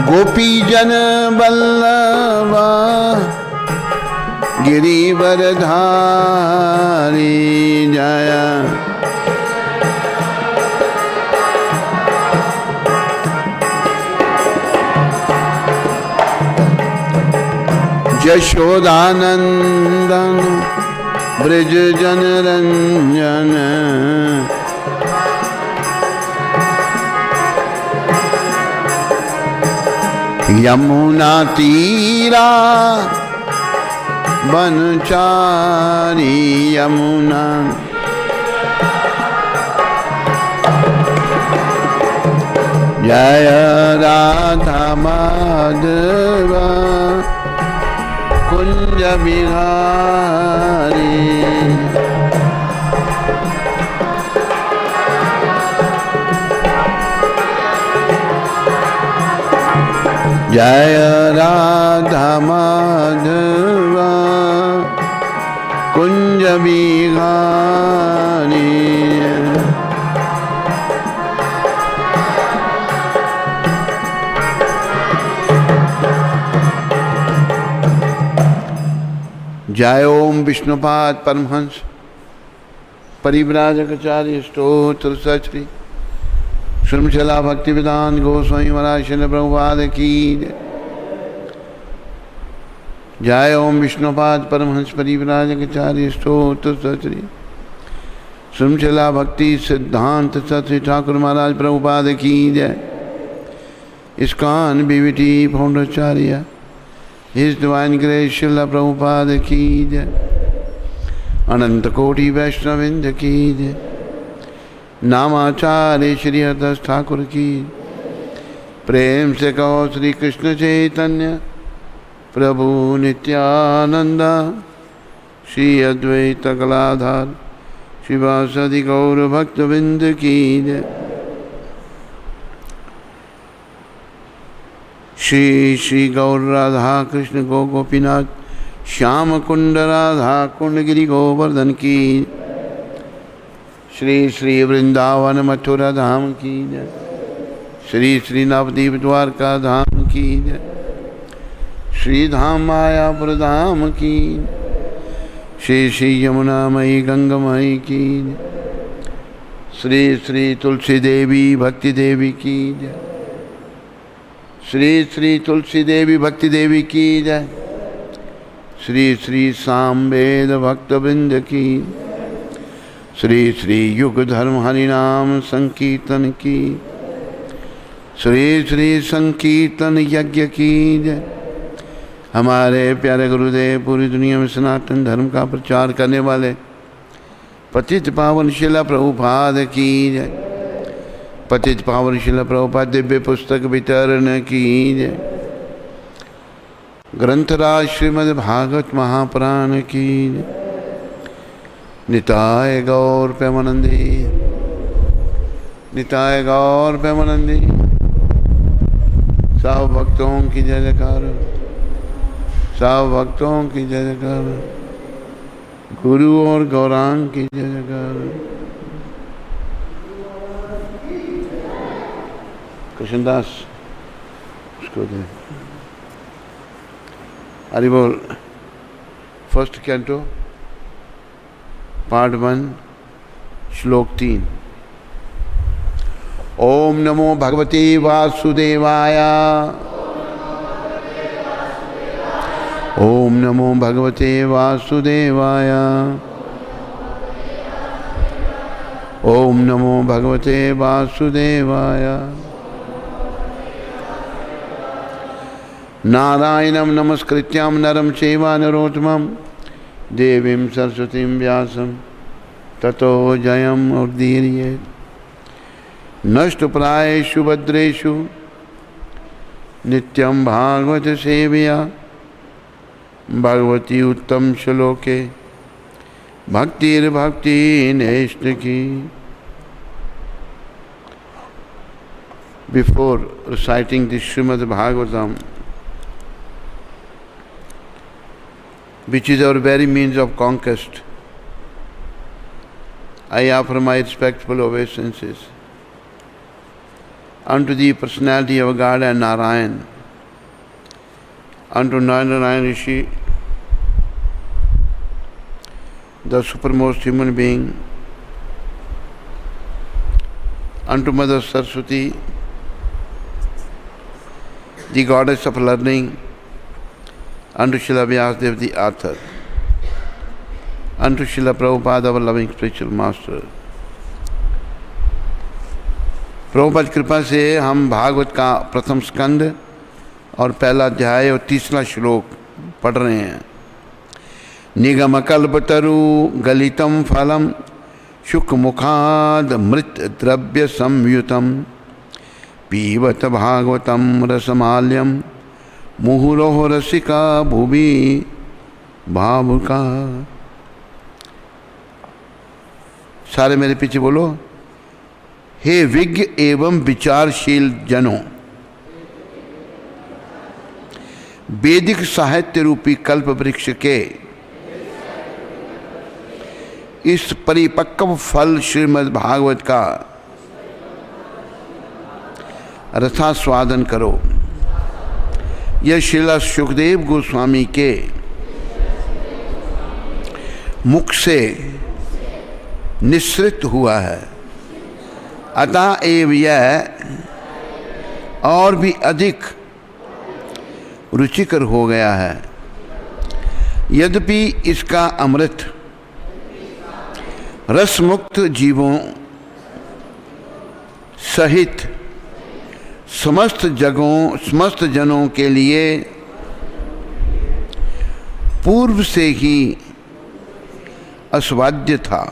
गोपी जन बल्लभा गिरिवरधारी जय। यशोदानंदन ब्रज जन रंजन यमुना तीरा बनचारी यमुना। जय राधा माधव कुंज बिहारी। जय राधा माधव कुंज बिहारी। जय ओम विष्णुपाद परमहंस परिव्राजकाचार्य स्तोत्र सचरी श्रमशला भक्ति विदान गोस्वामी महाराज श्रील प्रभुपाद की। जय ओम विष्णुपाद परमहंस परिव्राजकाचार्य स्तोत्र सचरी श्रमशला भक्ति सिद्धांत सत ठाकुर महाराज प्रभुपाद की जय। इस्कॉन बीवीटी फाउंडाचार्य his divine grace Srila Prabhupada की जय। अनंत कोटि वैष्णविंद की जय। नामाचार्य श्री हरदास ठाकुर की। प्रेम से कहो श्री कृष्ण चैतन्य प्रभु नित्यानंद श्री अद्वैत कलाधार शिवासदि गौर भक्तविंद की जय। श्री श्री गौर राधा कृष्ण गो गोपीनाथ श्याम कुंड राधा कुंड गिरि गोवर्धन की। श्री श्री वृंदावन मथुरा धाम की जय। श्री श्री नवदीप द्वारका धाम की जय। श्री धाम मायापुर धाम की। श्री श्री यमुना मई गंगामयी की जय। श्री श्री तुलसी देवी भक्ति देवी की जय। श्री श्री तुलसी देवी भक्ति देवी की जय। श्री श्री सामवेद भक्तवृंद की। श्री श्री युग धर्म हरिनाम संकीर्तन की। श्री श्री संकीर्तन यज्ञ की जय। हमारे प्यारे गुरुदेव पूरी दुनिया में सनातन धर्म का प्रचार करने वाले पतित पावन शिला प्रभुपाद की जय। पतित पावन शिला प्रभुपाद दिव्य पुस्तक वितरण की जय। ग्रंथराज श्रीमद् भागवत महापुराण की जय। निताय गौर प्रेमानंदी निताय गौर प्रेमानंदी। सब भक्तों की जय जयकार सब भक्तों की जय जयकार गुरु और गौरांग की जय जयकार। कृष्णदास उसको दे। हरि बोल। फर्स्ट कैंटो पार्ट 1 श्लोक 3। ओम नमो भगवते वासुदेवाय। ओम नमो भगवते वासुदेवाय। ओम नमो भगवते वासुदेवाय। नारायणं नमस्कृत्यां नरं चैव नरोत्तमं देवीं सरस्वतीं व्यासं ततो जयम् उदीरयेत्। नष्टप्रायेषु भद्रेषु नित्यं भागवत सेवया भगवती उत्तम श्लोके भक्तिर्भक्ति नेष्ट की। Before reciting the Srimad Bhagavatam, which is our very means of conquest, I offer my respectful obeisances unto the personality of God and Narayan, unto Narayan Rishi, the supremest human being, unto Mother Saraswati, the goddess of learning, unto Srila Vyasadeva, the author, unto Srila Prabhupada, our loving spiritual master. Prabhupada कृपा से हम भागवत का प्रथम स्कंद और पहला अध्याय और तीसरा श्लोक पढ़ रहे हैं। निगम कल्पतरु गलितम फलम शुक मुखाद मृत द्रव्य संयुतम पीबत भागवतम रसमाल्यम मुहुरोह रसिका भुवि भावुका। सारे मेरे पीछे बोलो। हे विज्ञ एवं विचारशील जनों, वैदिक साहित्य रूपी कल्प वृक्ष के इस परिपक्व फल श्रीमद् भागवत का रसास्वादन करो। यह श्रीला सुखदेव गोस्वामी के मुख से निःसृत हुआ है, अतः एव यह और भी अधिक रुचिकर हो गया है। यद्यपि इसका अमृत रसमुक्त जीवों सहित समस्त जनों के लिए पूर्व से ही अस्वाद्य था,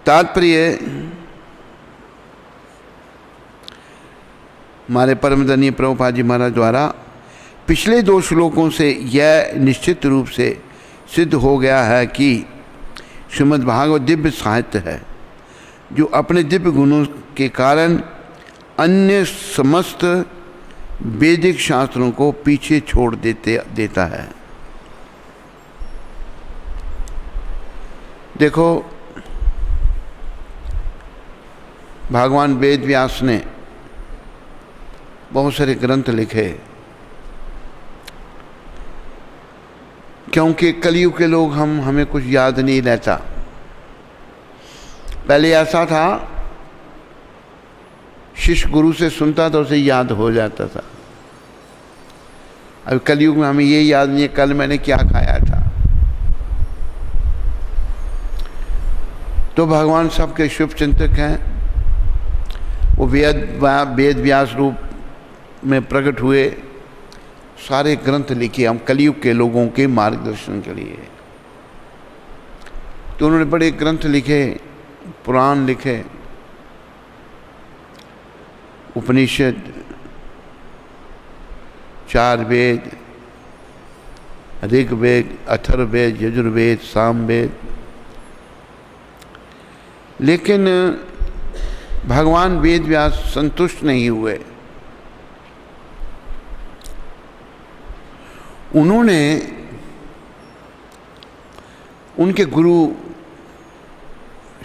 तात्पर्य हमारे परमदनीय प्रभुपाद जी महाराज द्वारा पिछले 2 श्लोकों से यह निश्चित रूप से सिद्ध हो गया है कि श्रीमद् भागवत दिव्य साहित्य है, जो अपने दिव्य गुणों के कारण अन्य समस्त वैदिक शास्त्रों को पीछे छोड़ देता है। देखो, भगवान वेद व्यास ने बहुत सारे ग्रंथ लिखे, क्योंकि कलयुग के लोग हमें कुछ याद नहीं रहता। पहले ऐसा था, शिष्य गुरु से सुनता तो उसे याद हो जाता था। अब कलयुग में हमें ये याद नहीं है कल मैंने क्या खाया था। तो भगवान सबके शुभ चिंतक हैं, वो वेद व्यास रूप में प्रकट हुए, सारे ग्रंथ लिखे हम कलयुग के लोगों के मार्गदर्शन के लिए। तो उन्होंने बड़े ग्रंथ लिखे, पुराण लिखे, उपनिषद, 4 वेद, ऋग्वेद, अथर्ववेद, यजुर्वेद, सामवेद। लेकिन भगवान वेद व्यास संतुष्ट नहीं हुए। उन्होंने उनके गुरु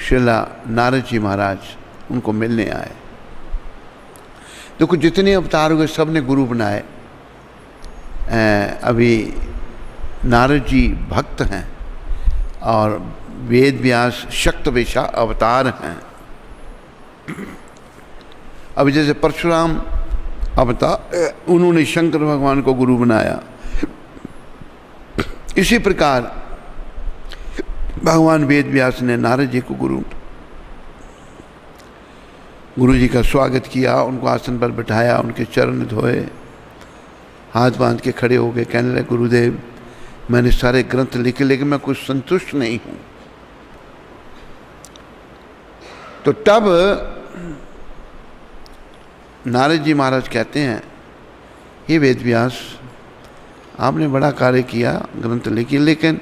श्रीला नारद जी महाराज उनको मिलने आए। देखो, जितने अवतार हुए सब ने गुरु बनाए। अभी नारद जी भक्त हैं और वेद व्यास शक्तवेशा अवतार हैं। अब जैसे परशुराम अवतार, उन्होंने शंकर भगवान को गुरु बनाया। इसी प्रकार भगवान वेद व्यास ने नारद जी को गुरु जी का स्वागत किया, उनको आसन पर बिठाया, उनके चरण धोए, हाथ बांध के खड़े हो गए। कहने लगे, गुरुदेव मैंने सारे ग्रंथ लिखे लेकिन मैं कुछ संतुष्ट नहीं हूं। तो तब नारद जी महाराज कहते हैं, हे वेद व्यास, आपने बड़ा कार्य किया, ग्रंथ लिखे, लेकिन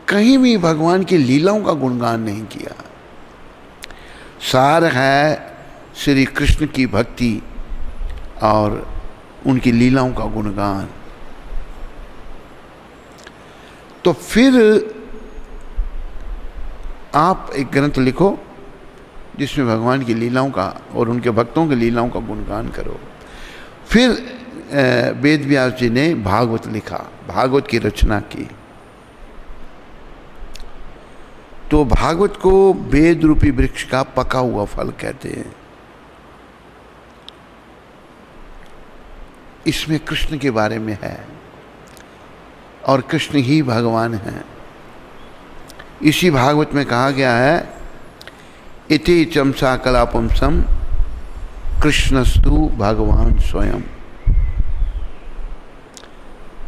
कहीं भी भगवान की लीलाओं का गुणगान नहीं किया। सार है श्री कृष्ण की भक्ति और उनकी लीलाओं का गुणगान। तो फिर आप एक ग्रंथ लिखो जिसमें भगवान की लीलाओं का और उनके भक्तों की लीलाओं का गुणगान करो। फिर वेद व्यास जी ने भागवत लिखा, भागवत की रचना की। तो भागवत को वेद रूपी वृक्ष का पका हुआ फल कहते हैं। इसमें कृष्ण के बारे में है और कृष्ण ही भगवान हैं। इसी भागवत में कहा गया है, इति चमसा कलापुंसम कृष्णस्तु भगवान स्वयं।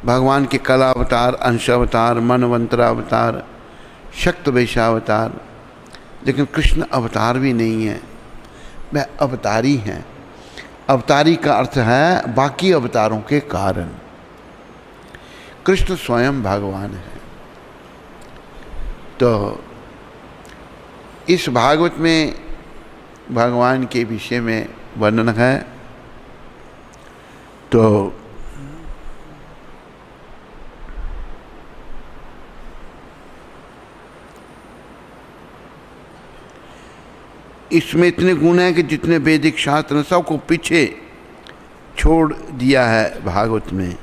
भगवान के कला अवतार, अंश अवतार, मनवंतरावतार, शक्त वैशावतार, लेकिन कृष्ण अवतार भी नहीं है, वह अवतारी हैं। अवतारी का अर्थ है बाकी अवतारों के कारण। कृष्ण स्वयं भगवान है। तो इस भागवत में भगवान के विषय में वर्णन है। तो इसमें इतने गुण हैं कि जितने वैदिक शास्त्र सबको पीछे छोड़ दिया है भागवत में।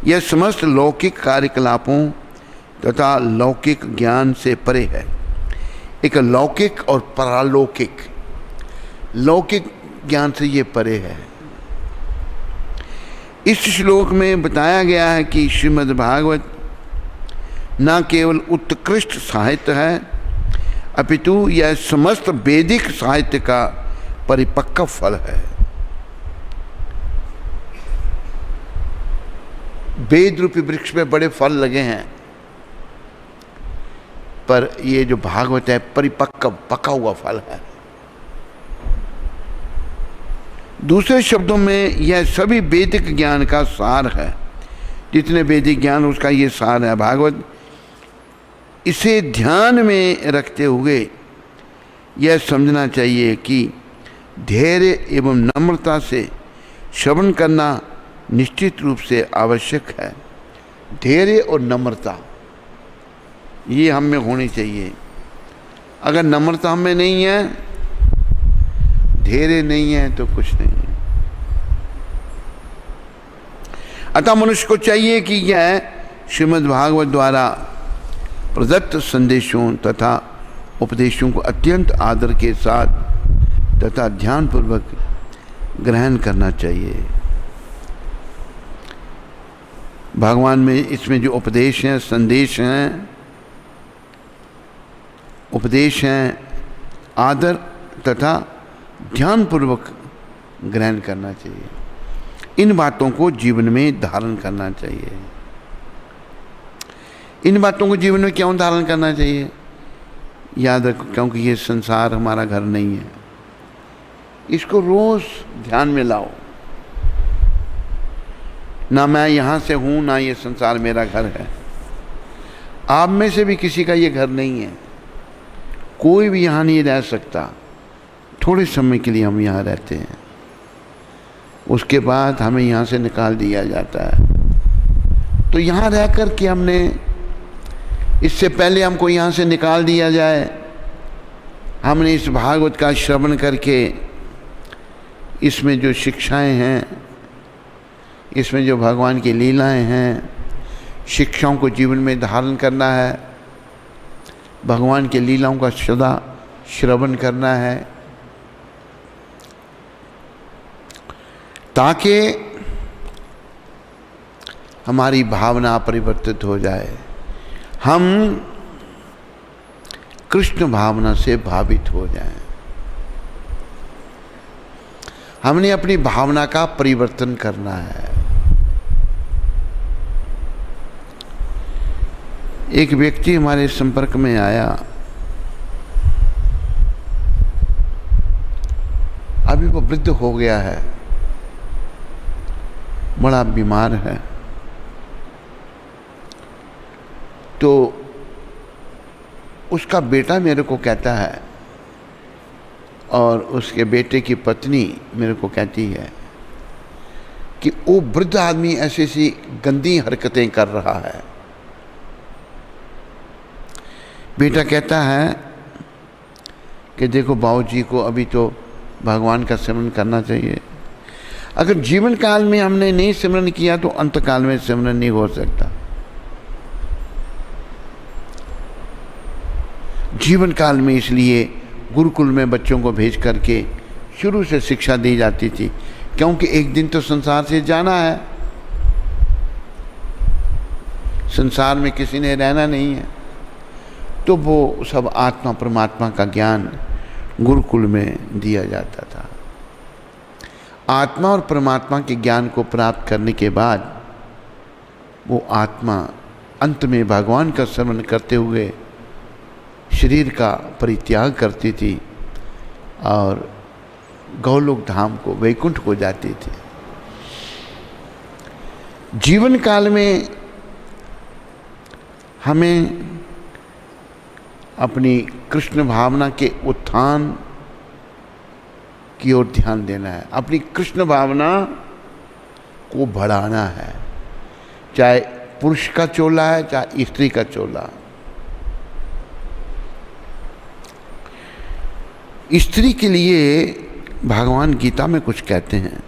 यह समस्त लौकिक कार्यकलापों तथा लौकिक ज्ञान से परे है। एक लौकिक और परालौकिक, लौकिक ज्ञान से ये परे है। इस श्लोक में बताया गया है कि श्रीमद् भागवत न केवल उत्कृष्ट साहित्य है, अपितु यह समस्त वैदिक साहित्य का परिपक्व फल है। वेद रूपी वृक्ष में बड़े फल लगे हैं, पर ये जो भागवत है परिपक्व पका हुआ फल है। दूसरे शब्दों में यह सभी वैदिक ज्ञान का सार है। जितने वैदिक ज्ञान उसका ये सार है भागवत। इसे ध्यान में रखते हुए यह समझना चाहिए कि धैर्य एवं नम्रता से श्रवण करना निश्चित रूप से आवश्यक है। धैर्य और नम्रता ये हम में होनी चाहिए। अगर नम्रता हम में नहीं है, धैर्य नहीं है, तो कुछ नहीं है। अतः मनुष्य को चाहिए कि यह श्रीमद् भागवत द्वारा प्रदत्त संदेशों तथा उपदेशों को अत्यंत आदर के साथ तथा ध्यानपूर्वक ग्रहण करना चाहिए। भगवान में इसमें जो उपदेश हैं, संदेश हैं, उपदेश हैं, आदर तथा ध्यानपूर्वक ग्रहण करना चाहिए। इन बातों को जीवन में धारण करना चाहिए। इन बातों को जीवन में क्यों धारण करना चाहिए? याद रखो, क्योंकि ये संसार हमारा घर नहीं है। इसको रोज ध्यान में लाओ। ना मैं यहाँ से हूँ, ना ये संसार मेरा घर है। आप में से भी किसी का ये घर नहीं है। कोई भी यहाँ नहीं रह सकता। थोड़े समय के लिए हम यहाँ रहते हैं, उसके बाद हमें यहाँ से निकाल दिया जाता है। तो यहाँ रह कर के हमने, इससे पहले हमको यहाँ से निकाल दिया जाए, हमने इस भागवत का श्रवण करके इसमें जो शिक्षाएं हैं, इसमें जो भगवान की लीलाएं हैं, शिक्षाओं को जीवन में धारण करना है। भगवान की लीलाओं का सदा श्रवण करना है, ताकि हमारी भावना परिवर्तित हो जाए। हम कृष्ण भावना से भावित हो जाएं। हमने अपनी भावना का परिवर्तन करना है। एक व्यक्ति हमारे संपर्क में आया, अभी वो वृद्ध हो गया है, बड़ा बीमार है। तो उसका बेटा मेरे को कहता है और उसके बेटे की पत्नी मेरे को कहती है कि वो वृद्ध आदमी ऐसी ऐसी गंदी हरकतें कर रहा है। बेटा कहता है कि देखो बाबूजी को अभी तो भगवान का सिमरन करना चाहिए। अगर जीवन काल में हमने नहीं सिमरन किया तो अंत काल में सिमरन नहीं हो सकता। जीवन काल में इसलिए गुरुकुल में बच्चों को भेज करके शुरू से शिक्षा दी जाती थी, क्योंकि एक दिन तो संसार से जाना है, संसार में किसी ने रहना नहीं है। तो वो सब आत्मा परमात्मा का ज्ञान गुरुकुल में दिया जाता था। आत्मा और परमात्मा के ज्ञान को प्राप्त करने के बाद वो आत्मा अंत में भगवान का स्मरण करते हुए शरीर का परित्याग करती थी और गौलोक धाम को, वैकुंठ को जाती थी। जीवन काल में हमें अपनी कृष्ण भावना के उत्थान की ओर ध्यान देना है, अपनी कृष्ण भावना को बढ़ाना है, चाहे पुरुष का चोला है चाहे स्त्री का चोला। स्त्री के लिए भगवान गीता में कुछ कहते हैं।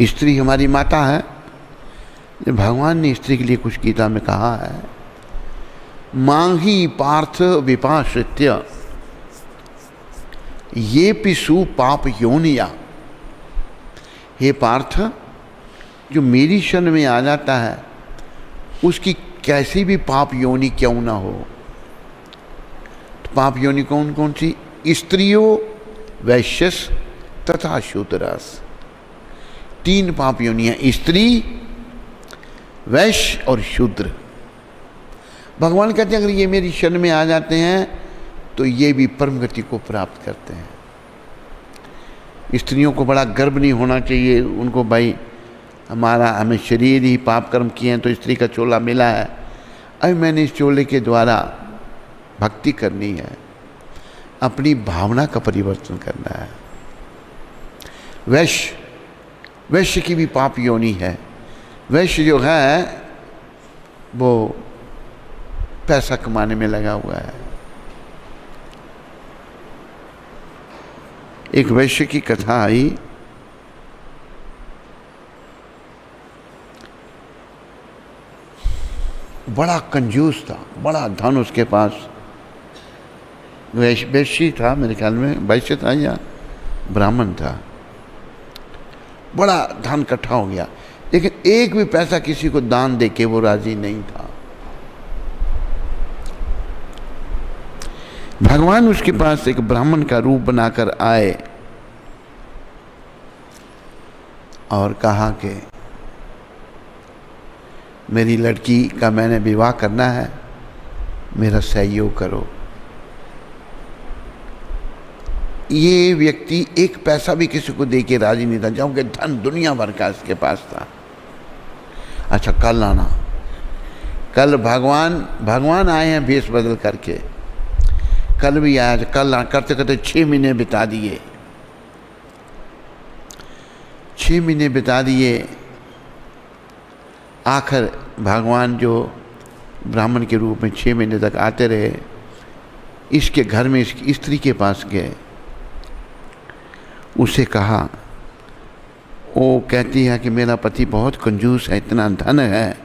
स्त्री हमारी माता है। भगवान ने स्त्री के लिए कुछ गीता में कहा है, मांगी पार्थ विपाश्रित्य ये पिसु पाप योनिया। हे पार्थ, जो मेरी शरण में आ जाता है उसकी कैसी भी पाप योनि क्यों ना हो। तो पाप योनि कौन कौन सी? स्त्रियों, वैश्यस तथा शूद्रस। 3 पाप योनियां, स्त्री, वैश्य और शूद्र। भगवान कहते हैं अगर ये मेरी शरण में आ जाते हैं तो ये भी परम गति को प्राप्त करते हैं। स्त्रियों को बड़ा गर्व नहीं होना चाहिए, उनको भाई हमें शरीर ही पाप कर्म किए हैं तो स्त्री का चोला मिला है, अभी मैंने इस चोले के द्वारा भक्ति करनी है, अपनी भावना का परिवर्तन करना है। वैश्य की भी पाप योनि है। वैश्य जो है वो पैसा कमाने में लगा हुआ है। एक वैश्य की कथा आई, बड़ा कंजूस था, बड़ा धन उसके पास। वैश्य था, मेरे ख्याल में वैश्य था या ब्राह्मण था। बड़ा धन इकट्ठा हो गया, लेकिन एक भी पैसा किसी को दान दे के वो राजी नहीं था। भगवान उसके पास एक ब्राह्मण का रूप बनाकर आए और कहा कि मेरी लड़की का मैंने विवाह करना है, मेरा सहयोग करो। ये व्यक्ति एक पैसा भी किसी को दे के राजी नहीं था, क्योंकि धन दुनिया भर का इसके पास था। अच्छा कल आना, कल भगवान आए हैं भेष बदल करके, कल भी आया। कल करते करते 6 महीने बिता दिए। 6 महीने बिता दिए। आखिर भगवान जो ब्राह्मण के रूप में 6 महीने तक आते रहे, इसके घर में इसकी स्त्री के पास गए। उसे कहा, वो कहती है कि मेरा पति बहुत कंजूस है, इतना धन है,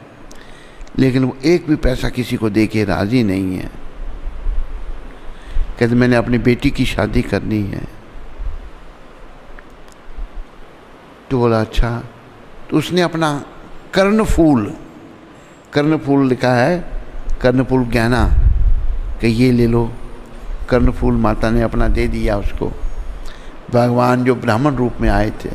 लेकिन वो एक भी पैसा किसी को दे के राजी नहीं है। कहते मैंने अपनी बेटी की शादी करनी है। तो बोला अच्छा। तो उसने अपना कर्णफूल लिखा है, कर्णफूल गहना, कि ये ले लो। कर्णफूल माता ने अपना दे दिया उसको। भगवान जो ब्राह्मण रूप में आए थे,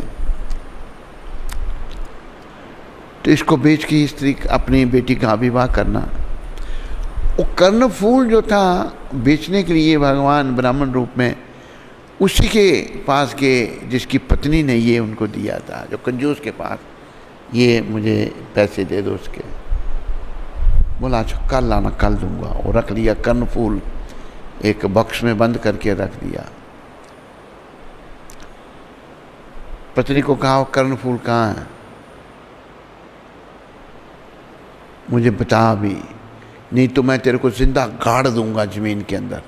तो इसको बेच के स्त्री अपनी बेटी का विवाह करना। वो कर्णफूल जो था बेचने के लिए भगवान ब्राह्मण रूप में उसी के पास के जिसकी पत्नी ने ये उनको दिया था, जो कंजूस के पास, ये मुझे पैसे दे दो उसके। बोला अच्छा कल लाना, कल दूंगा। और रख लिया कर्णफूल, एक बक्स में बंद करके रख दिया। पत्नी को कहा कर्णफूल कहाँ है, मुझे बता अभी, नहीं तो मैं तेरे को जिंदा गाड़ दूंगा जमीन के अंदर।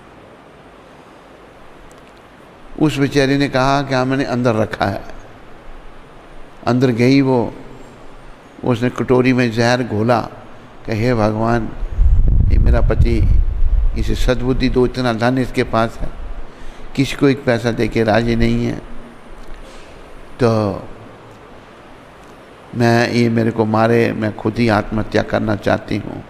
उस बेचारी ने कहा कि हाँ मैंने अंदर रखा है। अंदर गई वो, उसने कटोरी में जहर घोला कि हे भगवान, ये मेरा पति, इसे सद्बुद्धि दो, इतना धन इसके पास है, किसी को एक पैसा दे के राजी नहीं है, तो मैं ये मेरे को मारे, मैं खुद ही आत्महत्या करना चाहती हूँ।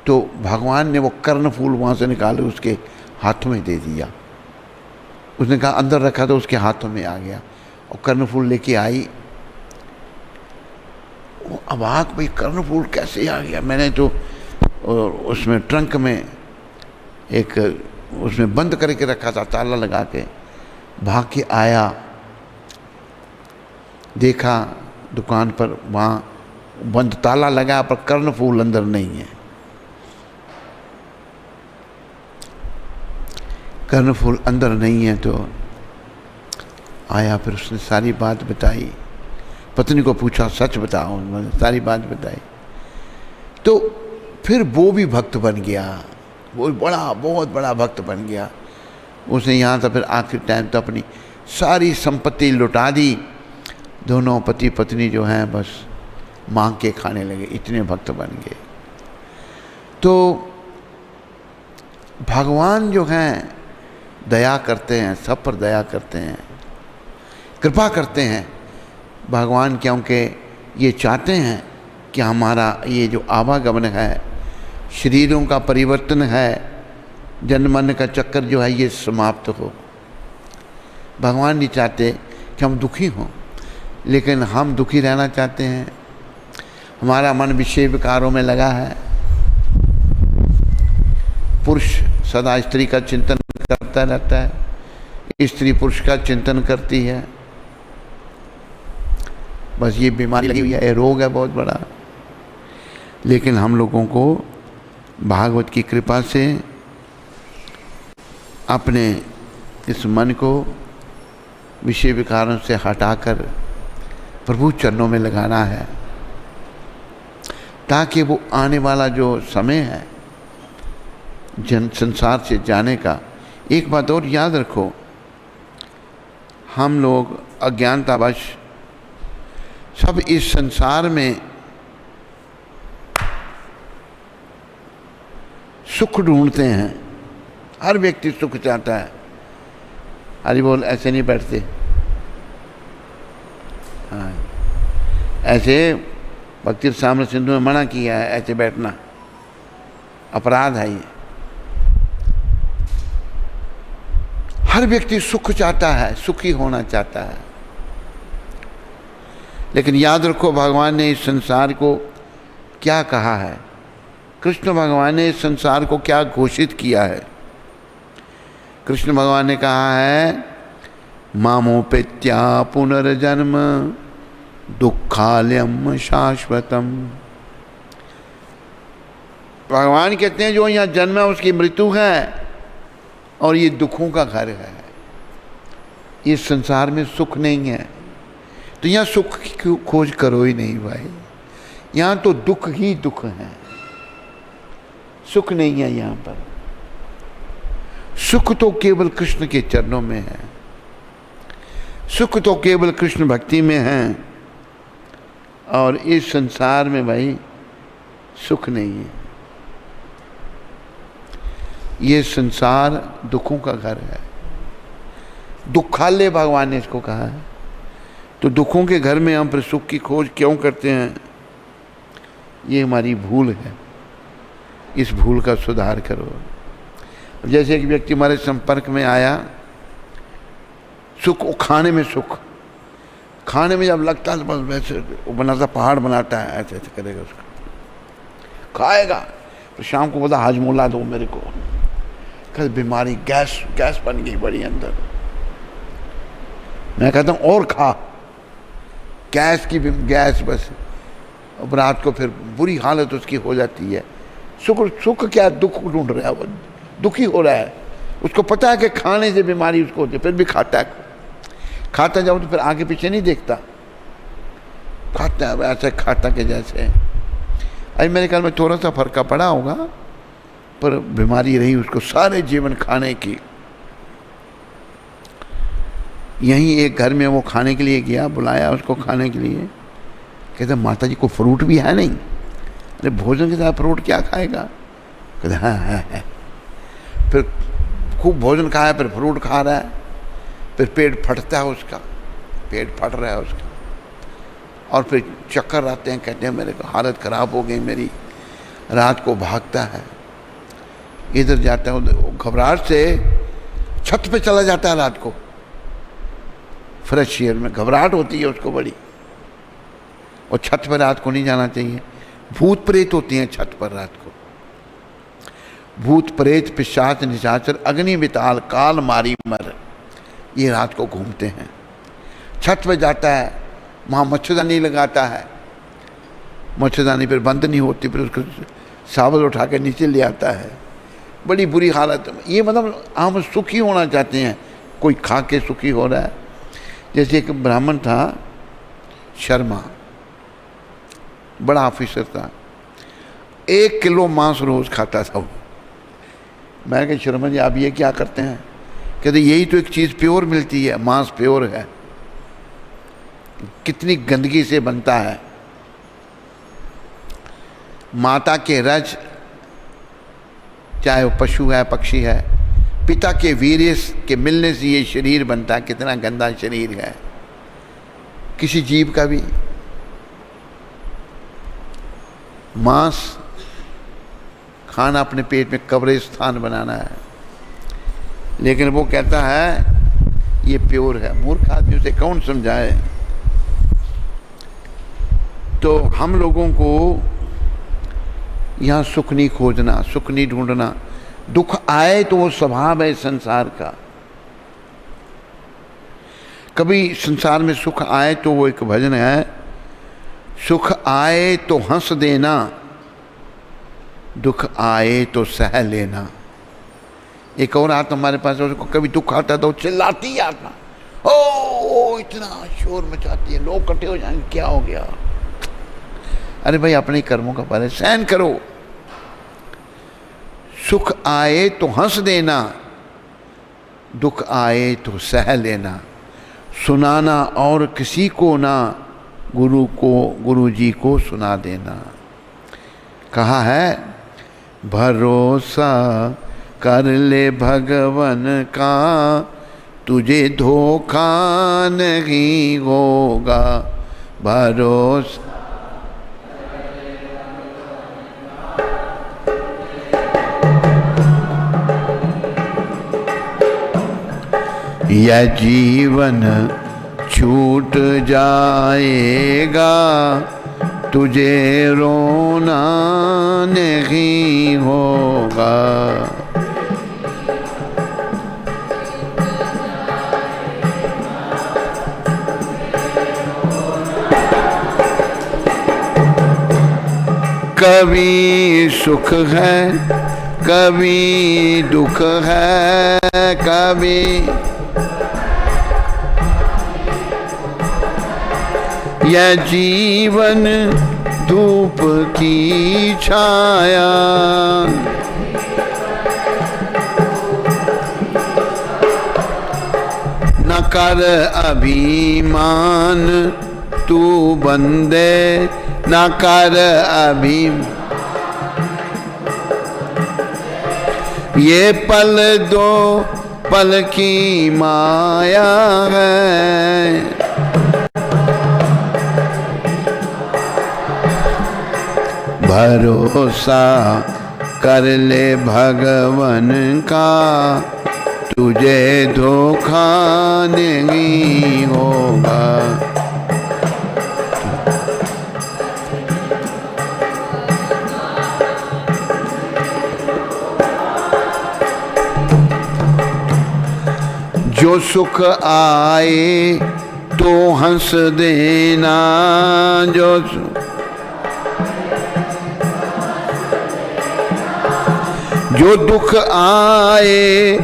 तो भगवान ने वो कर्णफूल वहाँ से निकाले उसके हाथों में दे दिया। उसने कहा अंदर रखा तो उसके हाथों में आ गया, और कर्णफूल लेके आई। वो अवाक, भाई कर्णफूल कैसे आ गया? मैंने तो उसमें ट्रंक में एक उसमें बंद करके रखा था, ताला लगा के। भाग के आया, देखा दुकान पर वहाँ बंद ताला लगा पर कर्णफूल अंदर नहीं है। कर्णफूल अंदर नहीं है तो आया, फिर उसने सारी बात बताई। पत्नी को पूछा सच बताओ, सारी बात बताई। तो फिर वो भी भक्त बन गया, वो बहुत बड़ा भक्त बन गया। उसने यहाँ तो फिर आखिर टाइम तो अपनी सारी संपत्ति लुटा दी। दोनों पति पत्नी जो हैं बस मांग के खाने लगे, इतने भक्त बन गए। तो भगवान जो हैं दया करते हैं, सब पर दया करते हैं, कृपा करते हैं भगवान, क्योंकि ये चाहते हैं कि हमारा ये जो आवागमन है, शरीरों का परिवर्तन है, जन्म मरण का चक्कर जो है ये समाप्त हो। भगवान नहीं चाहते कि हम दुखी हों, लेकिन हम दुखी रहना चाहते हैं। हमारा मन विषय विकारों में लगा है। पुरुष सदा स्त्री का चिंतन करता रहता है, स्त्री पुरुष का चिंतन करती है। बस ये बीमारी लगी हुई है, ये रोग है बहुत बड़ा। लेकिन हम लोगों को भागवत की कृपा से अपने इस मन को विषय विकारों से हटाकर प्रभु चरणों में लगाना है, ताकि वो आने वाला जो समय है संसार से जाने का। एक बात और याद रखो, हम लोग अज्ञानतावश सब इस संसार में सुख ढूंढते हैं। हर व्यक्ति सुख चाहता है। हरि बोल, ऐसे नहीं बैठते। हाँ, ऐसे भक्ति साम्र सिंधु में मना किया है, ऐसे बैठना अपराध है। ये हर व्यक्ति सुख चाहता है, सुखी होना चाहता है। लेकिन याद रखो भगवान ने इस संसार को क्या कहा है, कृष्ण भगवान ने इस संसार को क्या घोषित किया है। कृष्ण भगवान ने कहा है मामोपेत्या पुनर्जन्म दुखालयम शाश्वतम। भगवान कहते हैं जो यहाँ जन्म है उसकी मृत्यु है और ये दुखों का घर है। इस संसार में सुख नहीं है, तो यहाँ सुख की खोज करो ही नहीं भाई। यहाँ तो दुख ही दुख है, सुख नहीं है यहाँ पर। सुख तो केवल कृष्ण के चरणों में है, सुख तो केवल कृष्ण भक्ति में है। और इस संसार में भाई सुख नहीं है। ये संसार दुखों का घर है। दुखालय भगवान ने इसको कहा है। तो दुखों के घर में हम फिर सुख की खोज क्यों करते हैं? ये हमारी भूल है। इस भूल का सुधार करो। जैसे एक व्यक्ति हमारे संपर्क में आया, सुख, खाने में सुख, खाने में जब लगता है बस वैसे वो बनाता, पहाड़ बनाता है, ऐसे ऐसे करेगा, उसको खाएगा तो शाम को बोला हाजमोला दो मेरे को। कल बीमारी गैस बन गई बड़ी अंदर। मैं कहता हूँ और खा, गैस बस। अब रात को फिर बुरी हालत उसकी हो जाती है। सुख क्या, दुख ढूंढ रहा है वो, दुखी हो रहा है। उसको पता है कि खाने से बीमारी उसको होती है, फिर भी खाता है। खाता जाओ तो फिर आगे पीछे नहीं देखता, खाता है ऐसे खाता के जैसे। अभी मेरे ख्याल में थोड़ा सा फर्क पड़ा होगा, पर बीमारी रही उसको सारे जीवन खाने की। यहीं एक घर में वो खाने के लिए गया, बुलाया उसको खाने के लिए, कहते माता जी को फ्रूट भी है नहीं। अरे भोजन के साथ फ्रूट क्या खाएगा? कहते हाँ है। फिर खूब भोजन खाया, फिर फ्रूट खा रहा है, फिर पेट फटता है उसका, पेट फट रहा है उसका, और फिर चक्कर आते हैं। कहते हैं मेरे को हालत ख़राब हो गई मेरी। रात को भागता है, इधर जाता है उधर, घबराहट से छत पे चला जाता है रात को। फ्रेश एयर में घबराहट होती है उसको बड़ी, और छत पर रात को नहीं जाना चाहिए। भूत प्रेत होती हैं छत पर रात को। भूत प्रेत पिशाच निशाचर अग्नि विताल काल मारी मर, ये रात को घूमते हैं। छत पर जाता है, वहाँ मच्छरदानी लगाता है, मच्छरदानी फिर बंद नहीं होती, फिर उसको सावल उठा के नीचे ले आता है। बड़ी बुरी हालत। ये मतलब हम सुखी होना चाहते हैं, कोई खा के सुखी हो रहा है। जैसे एक ब्राह्मण था शर्मा, बड़ा ऑफिसर था, 1 किलो मांस रोज खाता था वो। मैं कहा शर्मा जी आप ये क्या करते हैं? कहते यही तो एक चीज़ प्योर मिलती है, मांस प्योर है। कितनी गंदगी से बनता है। माता के रज, चाहे वो पशु है पक्षी है, पिता के वीर्य के मिलने से ये शरीर बनता है। कितना गंदा शरीर है किसी जीव का भी। मांस खाना अपने पेट में कब्र स्थान बनाना है, लेकिन वो कहता है ये प्योर है। मूर्ख आदमी उसे कौन समझाए? तो हम लोगों को यहाँ सुख नहीं खोजना, सुख नहीं ढूंढना। दुख आए तो वो स्वभाव है संसार का। कभी संसार में सुख आए तो वो एक भजन है, सुख आए तो हंस देना, दुख आए तो सह लेना। एक और आत्मा हमारे पास है, उसको कभी दुख आता तो चिल्लाती आत्मा, ओ इतना शोर मचाती है, लोग इकट्ठे हो जाएंगे, क्या हो गया? अरे भाई अपने कर्मों का फल है, सहन करो। सुख आए तो हंस देना, दुख आए तो सह लेना। सुनाना और किसी को ना, गुरु जी को सुना देना। कहा है भरोसा कर ले भगवन का, तुझे धोखा नहीं होगा। भरोसा यह जीवन छूट जाएगा, तुझे रोना नहीं होगा। कभी सुख है कभी दुख है, कभी यह जीवन धूप की छाया। न कर अभिमान तू बंदे, न कर अभिमान। ये पल दो पल की माया है। भरोसा कर ले भगवन का, तुझे धोखा नहीं होगा। जो सुख आए तो हंस देना, जो दुख आए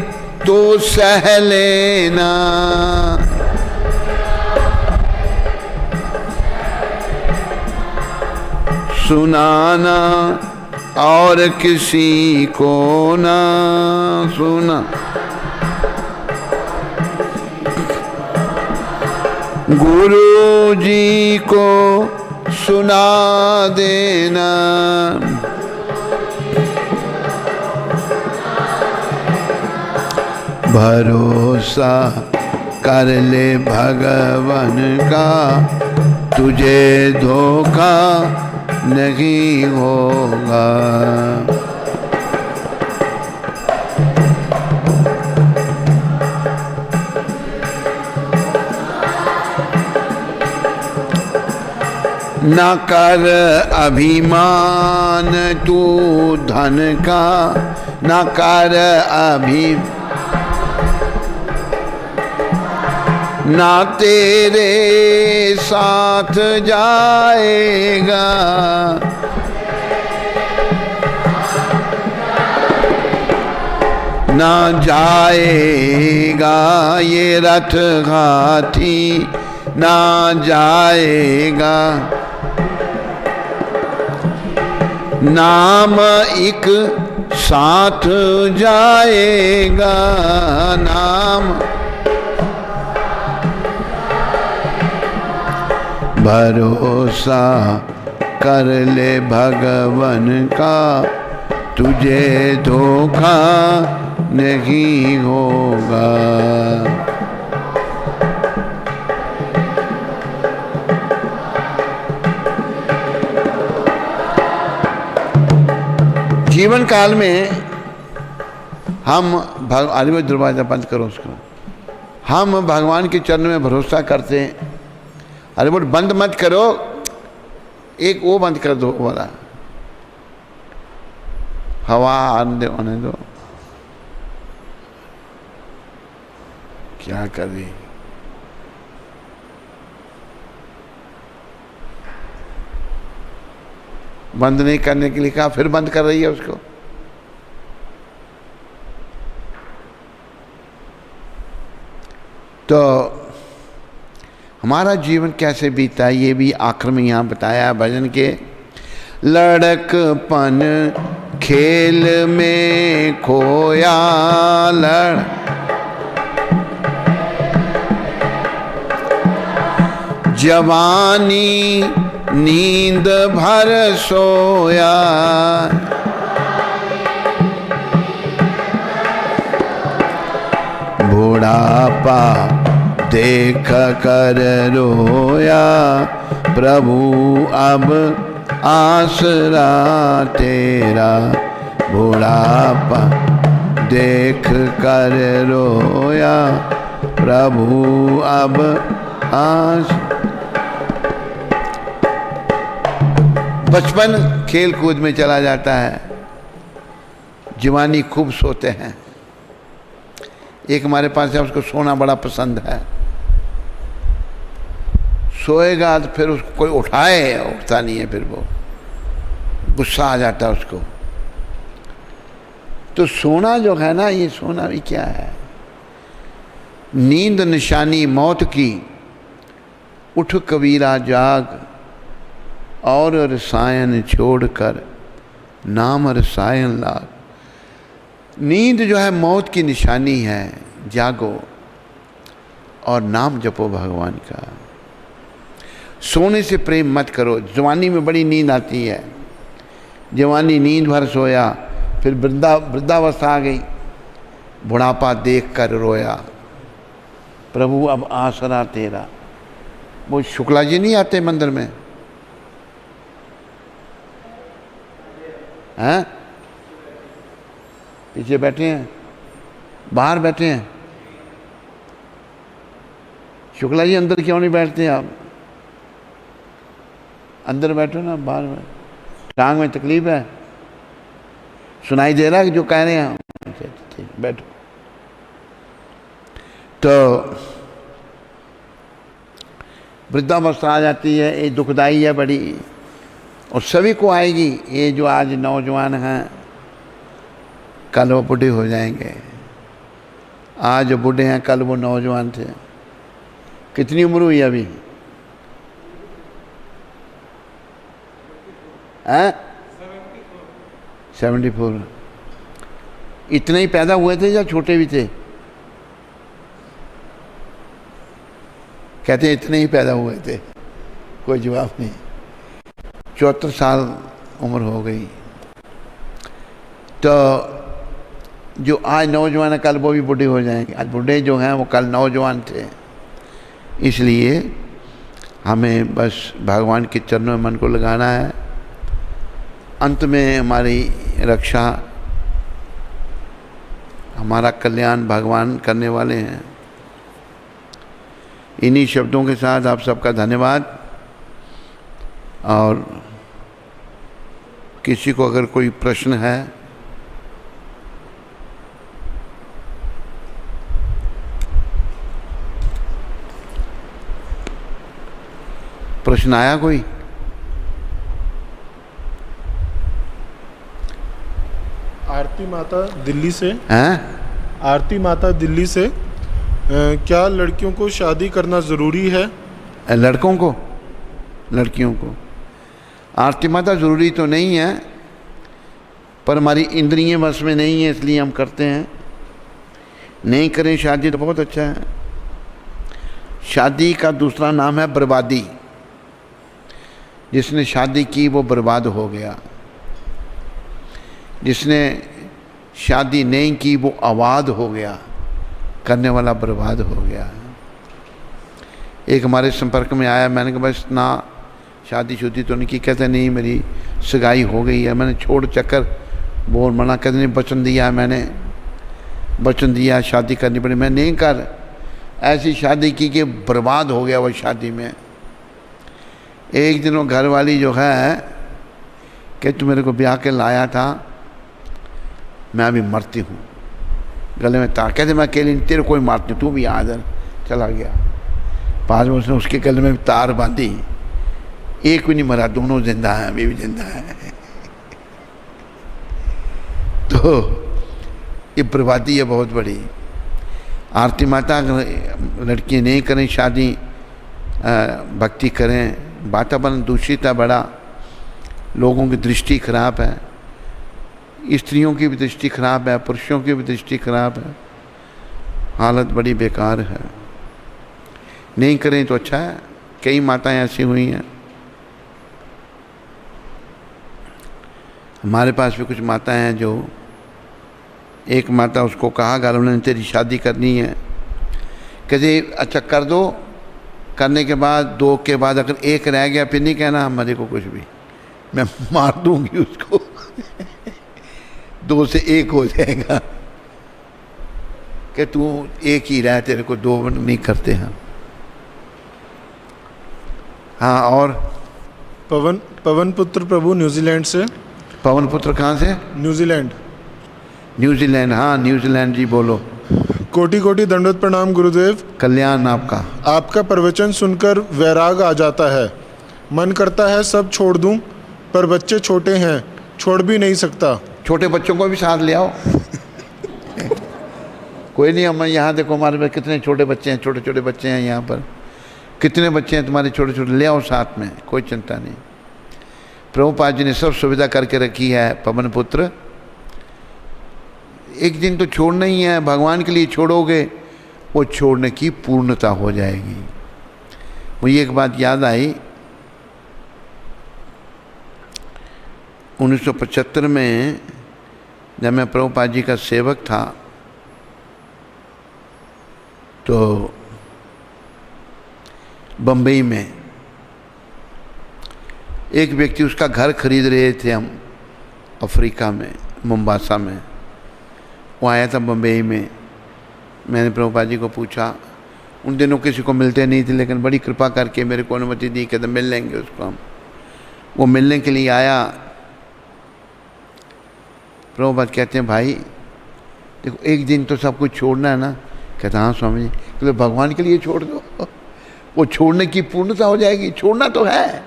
तो सह लेना, सुनाना और किसी को ना सुना। गुरु जी को सुना देना, भरोसा कर ले भगवान का, तुझे धोखा नहीं होगा। न कर अभिमान तू धन का, न कर अभिमान, ना तेरे साथ जाएगा, ना जाएगा ये रथ हाथी, ना जाएगा। नाम एक साथ जाएगा, नाम भरोसा कर ले भगवान का, तुझे धोखा नहीं होगा। जीवन काल में हम अरे दरवाजा बंद करो उसको, हम भगवान के चरण में भरोसा करते हैं। अरे वो बंद मत करो, एक वो बंद कर दो वाला, हवा आने दो। क्या कर रही, बंद नहीं करने के लिए कहा, फिर बंद कर रही है उसको। तो हमारा जीवन कैसे बीता है ये भी आखिर में यहाँ बताया भजन के। लड़कपन खेल में खोया, जवानी नींद भर सोया, बुढ़ापा देख कर रोया, प्रभु अब आसरा तेरा, बुढ़ापा देख कर रोया, प्रभु अब आस। बचपन खेल कूद में चला जाता है, जवानी खूब सोते हैं। एक हमारे पास है, उसको सोना बड़ा पसंद है, सोएगा तो फिर उसको कोई उठाए, उठता नहीं है, फिर वो गुस्सा आ जाता है उसको। तो सोना जो है ना, ये सोना भी क्या है, नींद निशानी मौत की, उठ कबीरा जाग और रसायन छोड़कर नाम रसायन लाग। नींद जो है मौत की निशानी है, जागो और नाम जपो भगवान का। सोने से प्रेम मत करो। जवानी में बड़ी नींद आती है, जवानी नींद भर सोया, फिर वृद्धावस्था आ गई, बुढ़ापा देख कर रोया, प्रभु अब आसरा तेरा। वो शुक्ला जी नहीं आते मंदिर में, हैं? पीछे बैठे हैं, बाहर बैठे हैं। शुक्ला जी अंदर क्यों नहीं बैठते आप? अंदर बैठो ना, बाहर में टांग में तकलीफ है, सुनाई दे रहा है कि जो कह रहे हैं? बैठो। तो वृद्धावस्था आ जाती है, ये दुखदाई है बड़ी, और सभी को आएगी। ये जो आज नौजवान हैं, कल वो बूढ़े हो जाएंगे, आज बूढ़े हैं, कल वो नौजवान थे। कितनी उम्र हुई अभी? हैं? 74। इतने ही पैदा हुए थे या छोटे भी थे? कहते हैं इतने ही पैदा हुए थे। कोई जवाब नहीं। 74 साल उम्र हो गई। तो जो आज नौजवान है कल वो भी बूढ़े हो जाएंगे। आज बूढ़े जो हैं वो कल नौजवान थे। इसलिए हमें बस भगवान के चरणों में मन को लगाना है। अंत में हमारी रक्षा, हमारा कल्याण भगवान करने वाले हैं। इन्हीं शब्दों के साथ आप सबका धन्यवाद। और किसी को अगर कोई प्रश्न है, प्रश्न आया कोई? आरती माता दिल्ली से हैं? आरती माता दिल्ली से क्या लड़कियों को शादी करना ज़रूरी है? लड़कों को? लड़कियों को आरती माता ज़रूरी तो नहीं है, पर हमारी इंद्रियां बस में नहीं है इसलिए हम करते हैं। नहीं करें शादी तो बहुत अच्छा है। शादी का दूसरा नाम है बर्बादी। जिसने शादी की वो बर्बाद हो गया। जिसने शादी नहीं की वो आबाद हो गया। करने वाला बर्बाद हो गया। एक हमारे संपर्क में आया, मैंने कहा बस ना शादी शुदी तो नहीं की। कहते नहीं मेरी सगाई हो गई है। मैंने छोड़ चक्कर बोल मना, कहते नहीं वचन दिया है, मैंने वचन दिया शादी करनी पड़ी। मैं नहीं कर, ऐसी शादी की कि बर्बाद हो गया वो शादी में। एक दिन वो घर वाली जो है कि तू मेरे को ब्याह के लाया था, मैं अभी मरती हूँ, गले में तार। कहते मैं अकेले नहीं, तेरे कोई मारती हूँ, तू भी आ इधर। चला गया। पास में उसने उसके गले में तार बांधी। एक भी नहीं मरा, दोनों जिंदा हैं, अभी भी जिंदा है। तो ये बर्बादी है बहुत बड़ी। आरती माता लड़कियाँ नहीं करें शादी, भक्ति करें। वातावरण दूषित है बड़ा, लोगों की दृष्टि खराब है, स्त्रियों की भी दृष्टि खराब है, पुरुषों की भी दृष्टि खराब है। हालत बड़ी बेकार है। नहीं करें तो अच्छा है। कई माताएं ऐसी हुई हैं। हमारे पास भी कुछ माताएं हैं जो, एक माता उसको कहा घर वालों ने तेरी शादी करनी है, कहते अच्छा कर दो। करने के बाद 2 के बाद अगर 1 रह गया फिर नहीं कहना हमारे को कुछ भी, मैं मार दूंगी उसको। 2 से 1 हो जाएगा कि तू 1 ही रहा, तेरे को 2 नहीं करते हैं। हाँ और पवन पुत्र प्रभु न्यूजीलैंड से। पवन पुत्र कहाँ से? न्यूजीलैंड। न्यूजीलैंड, हाँ न्यूजीलैंड जी बोलो। कोटि कोटि दंडवत प्रणाम गुरुदेव। कल्याण आपका। आपका प्रवचन सुनकर वैराग आ जाता है। मन करता है सब छोड़ दूं, पर बच्चे छोटे हैं, छोड़ भी नहीं सकता। छोटे बच्चों को भी साथ ले आओ। कोई नहीं, हम यहाँ देखो हमारे में कितने छोटे बच्चे हैं, छोटे छोटे बच्चे हैं यहाँ पर। कितने बच्चे हैं तुम्हारे छोटे छोटे, ले आओ साथ में, कोई चिंता नहीं। प्रभुपाद जी ने सब सुविधा करके रखी है। पवन पुत्र एक दिन तो छोड़ना ही है, भगवान के लिए छोड़ोगे वो छोड़ने की पूर्णता हो जाएगी। मुझे एक बात याद आई, 1975 में जब मैं प्रभुपाद जी का सेवक था तो बम्बई में एक व्यक्ति, उसका घर खरीद रहे थे हम अफ्रीका में, मुंबासा में। वो आया था बम्बई में। मैंने प्रभुपाद जी को पूछा, उन दिनों किसी को मिलते नहीं थे, लेकिन बड़ी कृपा करके मेरे को अनुमति दी, कहते मिल लेंगे उसको हम। वो मिलने के लिए आया। प्रभुपाद कहते हैं भाई देखो एक दिन तो सब कुछ छोड़ना है ना। कहता हाँ स्वामी जी। तो भगवान के लिए छोड़ दो, वो छोड़ने की पूर्णता हो जाएगी। छोड़ना तो है,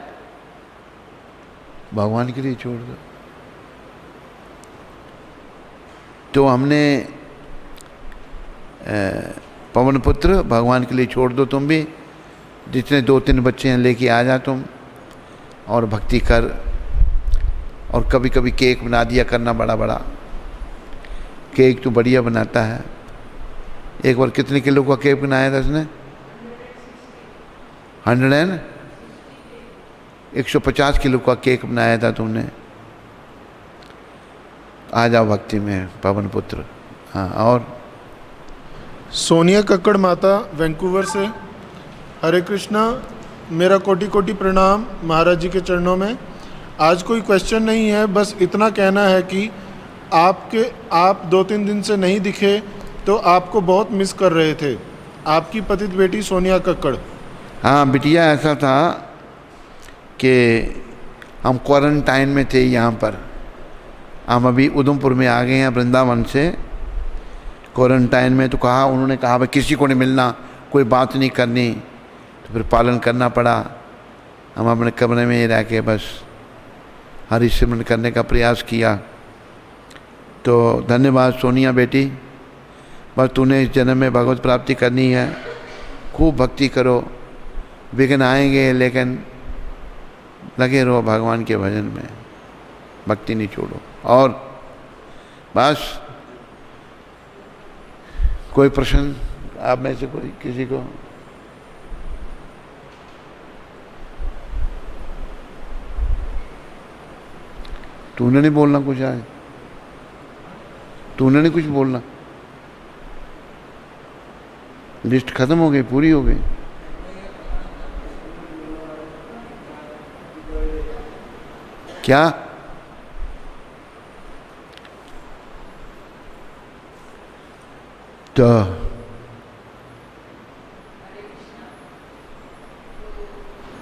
भगवान के लिए छोड़ दो। तो हमने पवन पुत्र भगवान के लिए छोड़ दो, तुम भी जितने 2-3 बच्चे हैं लेके आ जा तुम और भक्ति कर। और कभी कभी केक बना दिया करना बड़ा बड़ा, केक तो बढ़िया बनाता है। एक बार कितने किलो का केक बनाया था उसने? 150 किलो का केक बनाया था तुमने। आ जाओ भक्ति में पवन पुत्र। हाँ, और सोनिया कक्कड़ माता वैंकूवर से, हरे कृष्णा, मेरा कोटि कोटि प्रणाम महाराज जी के चरणों में। आज कोई क्वेश्चन नहीं है, बस इतना कहना है कि आप 2-3 दिन से नहीं दिखे तो आपको बहुत मिस कर रहे थे। आपकी पतित बेटी सोनिया कक्कड़। हाँ बिटिया, ऐसा था कि हम क्वारंटाइन में थे यहाँ पर। हम अभी उधमपुर में आ गए हैं वृंदावन से क्वारंटाइन में। तो कहा, उन्होंने कहा भाई किसी को नहीं मिलना, कोई बात नहीं करनी, तो फिर पालन करना पड़ा। हम अपने कमरे में ही रह के बस हरि सिमरन करने का प्रयास किया। तो धन्यवाद सोनिया बेटी, बस तूने इस जन्म में भगवत प्राप्ति करनी है, खूब भक्ति करो। विघ्न आएंगे लेकिन लगे रहो भगवान के भजन में, भक्ति नहीं छोड़ो। और बस कोई प्रश्न आप में से कोई किसी को? तूने नहीं बोलना कुछ आज? तूने नहीं कुछ बोलना? लिस्ट खत्म हो गई, पूरी हो गई? क्या? तो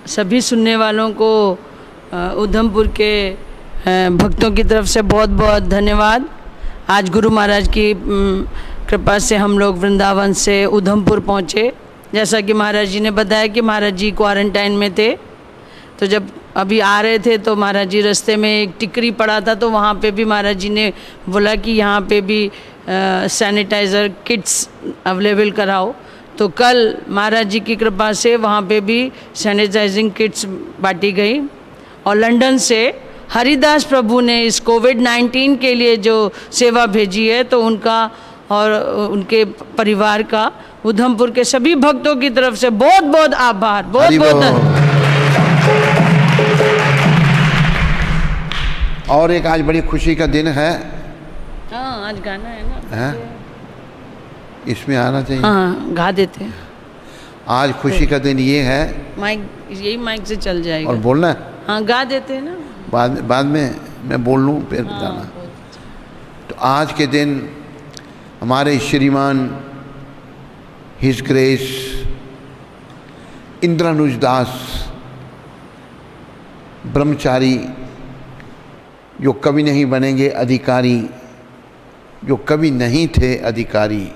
सभी सुनने वालों को उधमपुर के भक्तों की तरफ से बहुत बहुत धन्यवाद। आज गुरु महाराज की कृपा से हम लोग वृंदावन से उधमपुर पहुँचे। जैसा कि महाराज जी ने बताया कि महाराज जी क्वारंटाइन में थे, तो जब अभी आ रहे थे तो महाराज जी रास्ते में एक टिकरी पड़ा था, तो वहाँ पे भी महाराज जी ने बोला कि यहाँ पे भी सैनिटाइज़र किट्स अवेलेबल कराओ। तो कल महाराज जी की कृपा से वहाँ पे भी सैनिटाइजिंग किट्स बांटी गई। और लंदन से हरिदास प्रभु ने इस कोविड-19 के लिए जो सेवा भेजी है, तो उनका और उनके परिवार का उधमपुर के सभी भक्तों की तरफ से बहुत बहुत आभार, बहुत बहुत। और एक आज बड़ी खुशी का दिन है। हाँ, आज गाना है ना। है? इसमें आना चाहिए। हाँ, गा देते हैं। आज खुशी का दिन ये है। माइक, यही माइक से चल जाएगा। और बोलना है? हाँ, गा देते हैं ना। बाद में मैं बोल लूँ फिर बताना। तो आज के दिन हमारे श्रीमान हिज ग्रेस इंद्रानुज दास ब्रह्मचारी, जो कभी नहीं बनेंगे अधिकारी, जो कभी नहीं थे अधिकारी,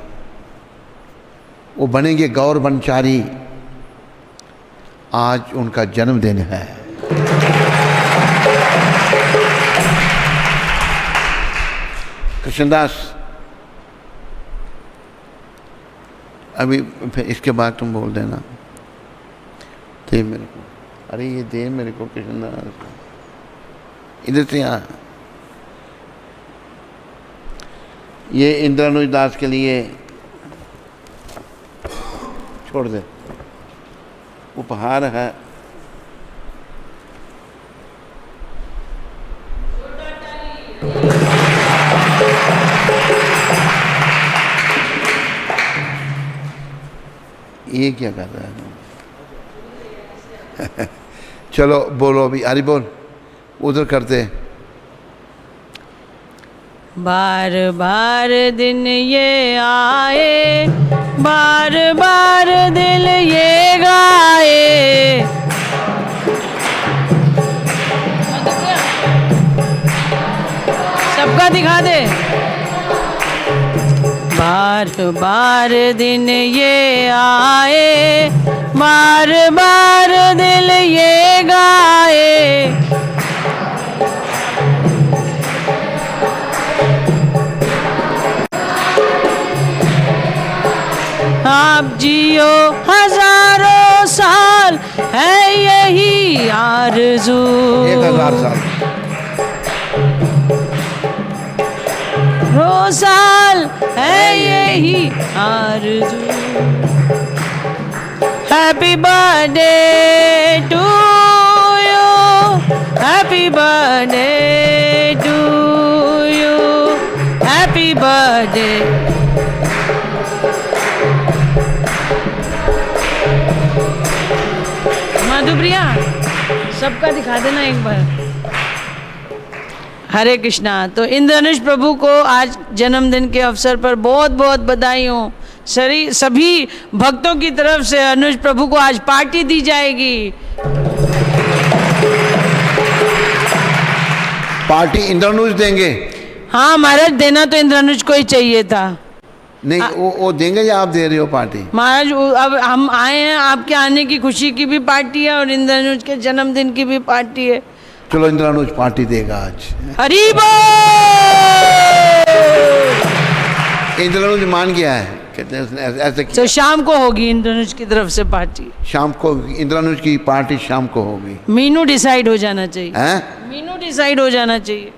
वो बनेंगे गौर बनचारी। आज उनका जन्मदिन है। कृष्णदास, अभी फिर इसके बाद तुम बोल देना। दे मेरे को, अरे ये दे मेरे को कृष्णदास, इधर से आ। ये इंद्रानुज दास के लिए छोड़ दे, उपहार है। ये क्या कर रहा है? चलो बोलो अभी, हरि बोल, उधर करते। बार बार दिन ये आए, बार बार दिल ये गाए, सबका दिखा दे। बार बार दिन ये आए, बार बार दिल ये गाए, आप जियो हजारों साल, है यही आरज़ू। 1000 साल। साल है यही आरज़ू। Happy birthday to you, happy birthday to you, happy birthday. Madhupriya, सबका दिखा देना एक बार। हरे कृष्णा। तो इंद्रधनुष प्रभु को आज जन्मदिन के अवसर पर बहुत बहुत बधाई हो। सभी भक्तों की तरफ से अनुज प्रभु को आज पार्टी दी जाएगी। पार्टी इंद्रधनुष देंगे? हाँ महाराज, देना तो इंद्रधनुष को ही चाहिए था। नहीं, वो देंगे या आप दे रहे हो पार्टी? महाराज, अब हम आए हैं, आपके आने की खुशी की भी पार्टी है और इंद्रधनुष के जन्मदिन की भी पार्टी है। चलो, इंद्रधनुष पार्टी देगा आज। हरि बोल। इंद्रधनुष मान गया है, कहते हैं उसने ऐसे किया। तो शाम को होगी इंद्रधनुष की तरफ से पार्टी। शाम को इंद्रधनुष की पार्टी शाम को होगी। मीनू डिसाइड हो जाना चाहिए। हैं? मीनू डिसाइड हो जाना चाहिए।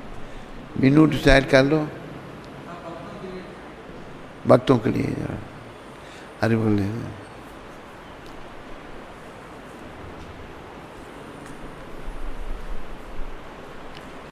मीनू डिसाइड कर लो भक्तों के लिए जरा। अरे बोले